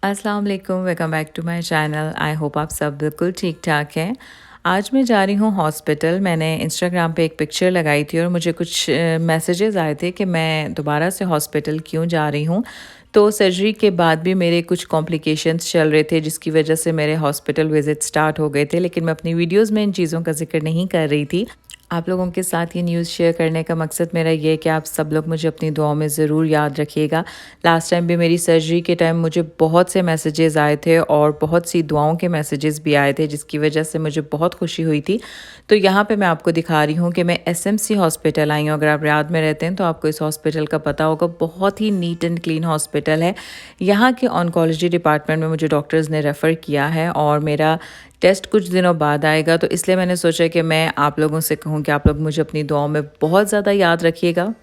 अस्सलाम वालेकुम, welcome back to my channel. I hope आप सब बिल्कुल ठीक ठाक हैं। आज मैं जा रही हूँ हॉस्पिटल। मैंने इंस्टाग्राम पे एक पिक्चर लगाई थी और मुझे कुछ मैसेजेस आए थे कि मैं दोबारा से हॉस्पिटल क्यों जा रही हूँ। तो सर्जरी के बाद भी मेरे कुछ कॉम्प्लिकेशंस चल रहे थे जिसकी वजह से मेरे हॉस्पिटल विज़िट स्टार्ट हो गए थे, लेकिन मैं अपनी वीडियोज़ में इन चीज़ों का जिक्र नहीं कर रही थी। आप लोगों के साथ ये न्यूज़ शेयर करने का मकसद मेरा ये है कि आप सब लोग मुझे अपनी दुआओं में ज़रूर याद रखिएगा। लास्ट टाइम भी मेरी सर्जरी के टाइम मुझे बहुत से मैसेजेस आए थे और बहुत सी दुआओं के मैसेजेस भी आए थे जिसकी वजह से मुझे बहुत खुशी हुई थी। तो यहाँ पे मैं आपको दिखा रही हूँ कि मैं एसएमसी हॉस्पिटल आई हूँ। अगर आप रियाद में रहते हैं तो आपको इस हॉस्पिटल का पता होगा। बहुत ही नीट एंड क्लीन हॉस्पिटल है। यहाँ के ऑन्कोलॉजी डिपार्टमेंट में मुझे डॉक्टर्स ने रेफ़र किया है और मेरा टेस्ट कुछ दिनों बाद आएगा, तो इसलिए मैंने सोचा कि मैं आप लोगों से कहूँ कि आप लोग मुझे अपनी दुआओं में बहुत ज़्यादा याद रखिएगा।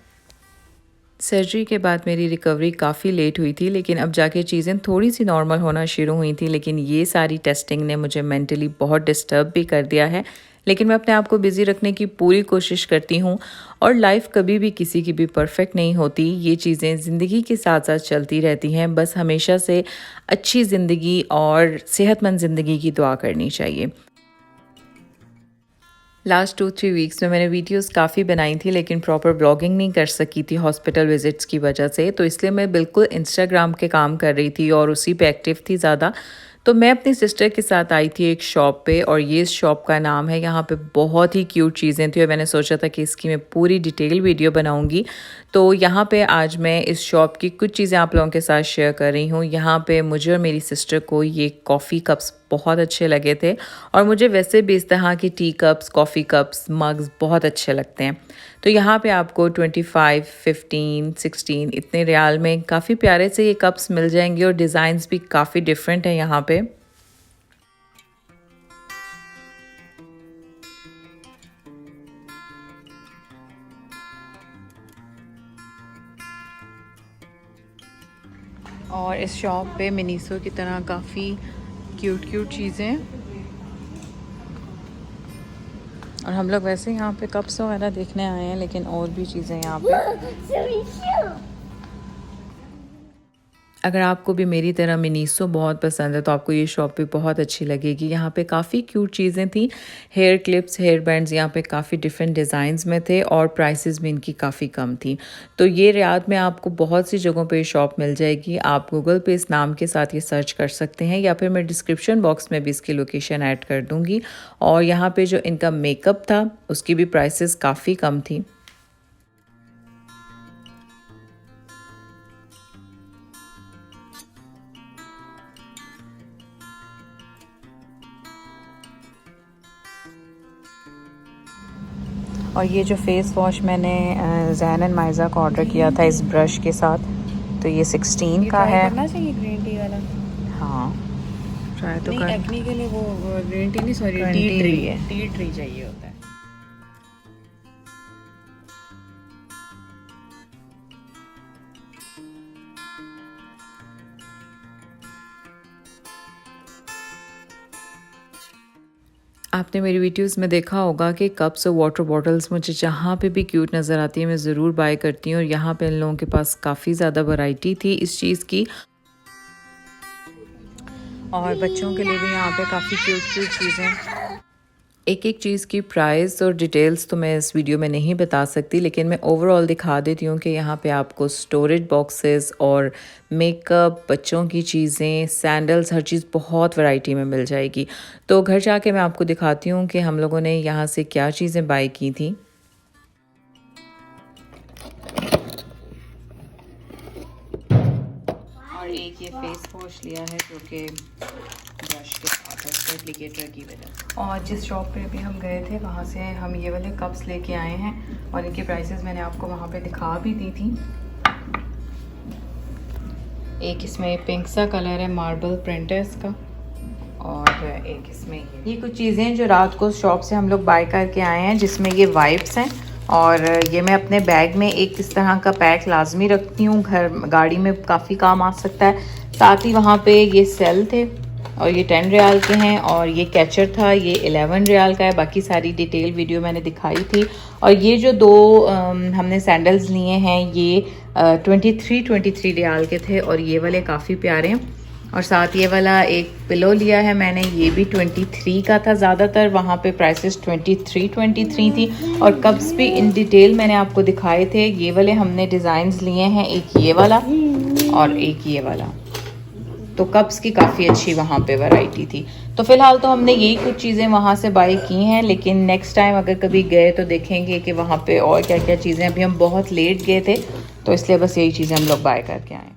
सर्जरी के बाद मेरी रिकवरी काफ़ी लेट हुई थी, लेकिन अब जाके चीज़ें थोड़ी सी नॉर्मल होना शुरू हुई थी। लेकिन ये सारी टेस्टिंग ने मुझे मेंटली बहुत डिस्टर्ब भी कर दिया है। लेकिन मैं अपने आप को बिज़ी रखने की पूरी कोशिश करती हूँ। और लाइफ कभी भी किसी की भी परफेक्ट नहीं होती। ये चीज़ें ज़िंदगी के साथ साथ चलती रहती हैं। बस हमेशा से अच्छी ज़िंदगी और सेहतमंद ज़िंदगी की दुआ करनी चाहिए। लास्ट 2-3 वीक्स में मैंने वीडियोस काफ़ी बनाई थी, लेकिन प्रॉपर ब्लॉगिंग नहीं कर सकी थी हॉस्पिटल विज़िट्स की वजह से। तो इसलिए मैं बिल्कुल इंस्टाग्राम के काम कर रही थी और उसी पे एक्टिव थी ज़्यादा। तो मैं अपनी सिस्टर के साथ आई थी एक शॉप पे, और ये इस शॉप का नाम है। यहाँ पे बहुत ही क्यूट चीज़ें थी और मैंने सोचा था कि इसकी मैं पूरी डिटेल वीडियो बनाऊँगी। तो यहाँ पे आज मैं इस शॉप की कुछ चीज़ें आप लोगों के साथ शेयर कर रही हूँ। यहाँ पे मुझे और मेरी सिस्टर को ये कॉफ़ी कप्स बहुत अच्छे लगे थे, और मुझे वैसे भी इस तरह की T cups, coffee cups, mugs बहुत अच्छे लगते हैं। तो यहाँ पे आपको 25, 15, 16 इतने रियाल में काफ़ी प्यारे से ये कप्स मिल जाएंगे, और डिज़ाइंस भी काफ़ी डिफरेंट हैं यहाँ पे। और इस शॉप पे मिनीसो की तरह काफ़ी क्यूट क्यूट चीज़ें। और हम लोग वैसे यहाँ पे कप्स वगैरह देखने आए हैं, लेकिन और भी चीज़ें यहाँ पे। अगर आपको भी मेरी तरह मिनीसो बहुत पसंद है तो आपको ये शॉप भी बहुत अच्छी लगेगी। यहाँ पे काफ़ी क्यूट चीज़ें थी। हेयर क्लिप्स, हेयर बैंड्स यहाँ पे काफ़ी डिफरेंट डिज़ाइंस में थे, और प्राइसेस भी इनकी काफ़ी कम थी। तो ये रियाद में आपको बहुत सी जगहों पे ये शॉप मिल जाएगी। आप गूगल पे इस नाम के साथ ये सर्च कर सकते हैं, या फिर मैं डिस्क्रिप्शन बॉक्स में भी इसकी लोकेशन ऐड कर दूँगी। और यहाँ पर जो इनका मेकअप था उसकी भी प्राइसेस काफ़ी कम थी। और ये जो फ़ेस वॉश मैंने जैन एंड माइज़ा को ऑर्डर किया था इस ब्रश के साथ, तो ये 16 का है। करना चाहिए ग्रीन टी वाला। हाँ, ट्राई तो नहीं, कर। एक्ने के लिए वो ग्रीन टी नहीं, सॉरी, टी ट्री है। टी ट्री चाहिए होता है। आपने मेरी वीडियोस में देखा होगा कि कप्स और वाटर बॉटल्स मुझे जहाँ पे भी क्यूट नज़र आती है मैं ज़रूर बाय करती हूँ, और यहाँ पे इन लोगों के पास काफ़ी ज़्यादा वैरायटी थी इस चीज़ की। और बच्चों के लिए भी यहाँ पे काफ़ी क्यूट क्यूट चीज़ें। एक एक चीज़ की प्राइस और डिटेल्स तो मैं इस वीडियो में नहीं बता सकती, लेकिन मैं ओवरऑल दिखा देती हूँ कि यहाँ पे आपको स्टोरेज बॉक्सेस और मेकअप, बच्चों की चीज़ें, सैंडल्स, हर चीज़ बहुत वैरायटी में मिल जाएगी। तो घर जाके मैं आपको दिखाती हूँ कि हम लोगों ने यहाँ से क्या चीज़ें बाय की थी। और एक ये फेस वॉश लिया है जो कि ब्रश के साथ है एप्लीकेटर की वजह से। और जिस शॉप पे भी हम गए थे वहाँ से हम ये वाले कप्स लेके आए हैं, और इनकी प्राइसेस मैंने आपको वहाँ पे दिखा भी दी थी। एक इसमें पिंक सा कलर है, मार्बल प्रिंट है इसका, और एक इसमें ये कुछ चीज़ें जो रात को शॉप से हम लोग बाय करके आए हैं, जिसमें ये वाइप्स हैं। और ये मैं अपने बैग में एक इस तरह का पैक लाजमी रखती हूँ, घर गाड़ी में काफ़ी काम आ सकता है। साथ ही वहाँ पे ये सेल थे और ये 10 रियाल के हैं, और ये कैचर था, ये 11 रियाल का है। बाकी सारी डिटेल वीडियो मैंने दिखाई थी। और ये जो दो हमने सैंडल्स लिए हैं ये 23 रियाल के थे, और ये वाले काफ़ी प्यारे हैं। और साथ ये वाला एक पिलो लिया है मैंने, ये भी 23 का था। ज़्यादातर वहाँ पे प्राइसेस 23 थी। और कप्स भी इन डिटेल मैंने आपको दिखाए थे। ये वाले हमने डिज़ाइंस लिए हैं, एक ये वाला और एक ये वाला। तो कप्स की काफ़ी अच्छी वहाँ पे वैरायटी थी। तो फ़िलहाल तो हमने यही कुछ चीज़ें वहाँ से बाई की हैं, लेकिन नेक्स्ट टाइम अगर कभी गए तो देखेंगे कि वहाँ पे और क्या क्या चीज़ें। अभी हम बहुत लेट गए थे तो इसलिए बस यही चीज़ें हम लोग बाय करके आए।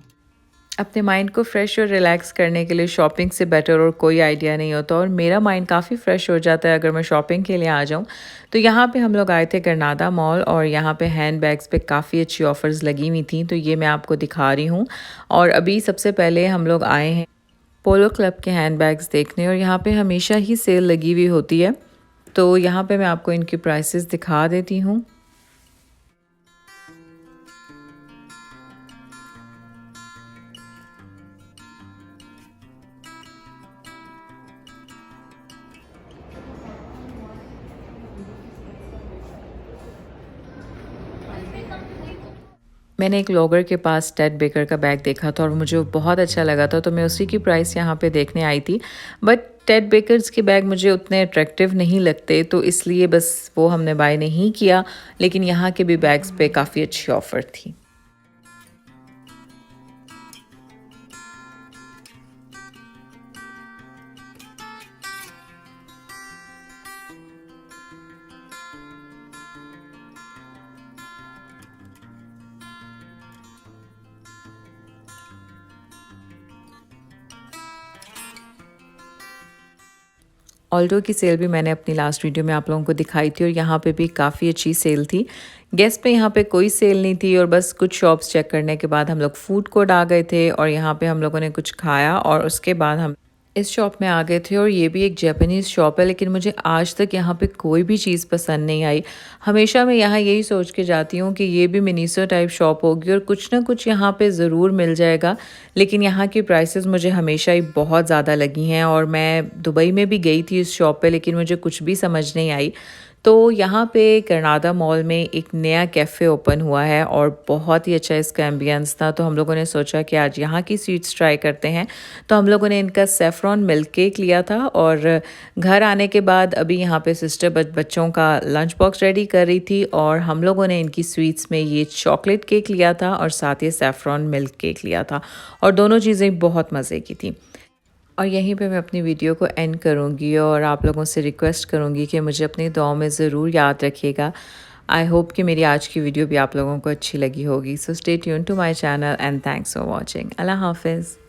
अपने माइंड को फ़्रेश और रिलैक्स करने के लिए शॉपिंग से बेटर और कोई आइडिया नहीं होता, और मेरा माइंड काफ़ी फ़्रेश हो जाता है अगर मैं शॉपिंग के लिए आ जाऊँ। तो यहाँ पे हम लोग आए थे गरनादा मॉल, और यहाँ पे हैंड बैग्स पे काफ़ी अच्छी ऑफ़र्स लगी हुई थी, तो ये मैं आपको दिखा रही हूँ। और अभी सबसे पहले हम लोग आए हैं पोलो क्लब के हैंड बैग्स देखने, और यहाँ पे हमेशा ही सेल लगी हुई होती है। तो यहाँ पे मैं आपको इनकी प्राइसेस दिखा देती हूँ। मैंने एक व्लॉगर के पास टेड बेकर का बैग देखा था और मुझे वो बहुत अच्छा लगा था, तो मैं उसी की प्राइस यहाँ पे देखने आई थी। बट टेड बेकर्स के बैग मुझे उतने अट्रैक्टिव नहीं लगते, तो इसलिए बस वो हमने बाय नहीं किया। लेकिन यहाँ के भी बैग्स पे काफ़ी अच्छी ऑफ़र थी। ऑल्टो की सेल भी मैंने अपनी लास्ट वीडियो में आप लोगों को दिखाई थी, और यहाँ पे भी काफ़ी अच्छी सेल थी। गेस्ट पे यहाँ पे कोई सेल नहीं थी, और बस कुछ शॉप्स चेक करने के बाद हम लोग फूड कोर्ट आ गए थे, और यहाँ पे हम लोगों ने कुछ खाया, और उसके बाद हम इस शॉप में आ गए थे। और ये भी एक जापानीज़ शॉप है, लेकिन मुझे आज तक यहाँ पे कोई भी चीज़ पसंद नहीं आई। हमेशा मैं यहाँ यही सोच के जाती हूँ कि ये भी मिनीसो टाइप शॉप होगी और कुछ ना कुछ यहाँ पे ज़रूर मिल जाएगा, लेकिन यहाँ की प्राइसेस मुझे हमेशा ही बहुत ज़्यादा लगी हैं। और मैं दुबई में भी गई थी इस शॉप पे, लेकिन मुझे कुछ भी समझ नहीं आई। तो यहाँ पे गरनादा मॉल में एक नया कैफ़े ओपन हुआ है, और बहुत ही अच्छा इसका एम्बियंस था। तो हम लोगों ने सोचा कि आज यहाँ की स्वीट्स ट्राई करते हैं। तो हम लोगों ने इनका सेफ्रॉन मिल्क केक लिया था, और घर आने के बाद अभी यहाँ पे सिस्टर बच्चों का लंच बॉक्स रेडी कर रही थी, और हम लोगों ने इनकी स्वीट्स में ये चॉकलेट केक लिया था और साथ ही सेफ्रॉन मिल्क केक लिया था, और दोनों चीज़ें बहुत मज़े की थी। और यहीं पे मैं अपनी वीडियो को एंड करूँगी, और आप लोगों से रिक्वेस्ट करूँगी कि मुझे अपनी दुआओं में ज़रूर याद रखिएगा। आई होप कि मेरी आज की वीडियो भी आप लोगों को अच्छी लगी होगी। So stay tune to my channel and thanks for watching. Allah हाफिज़।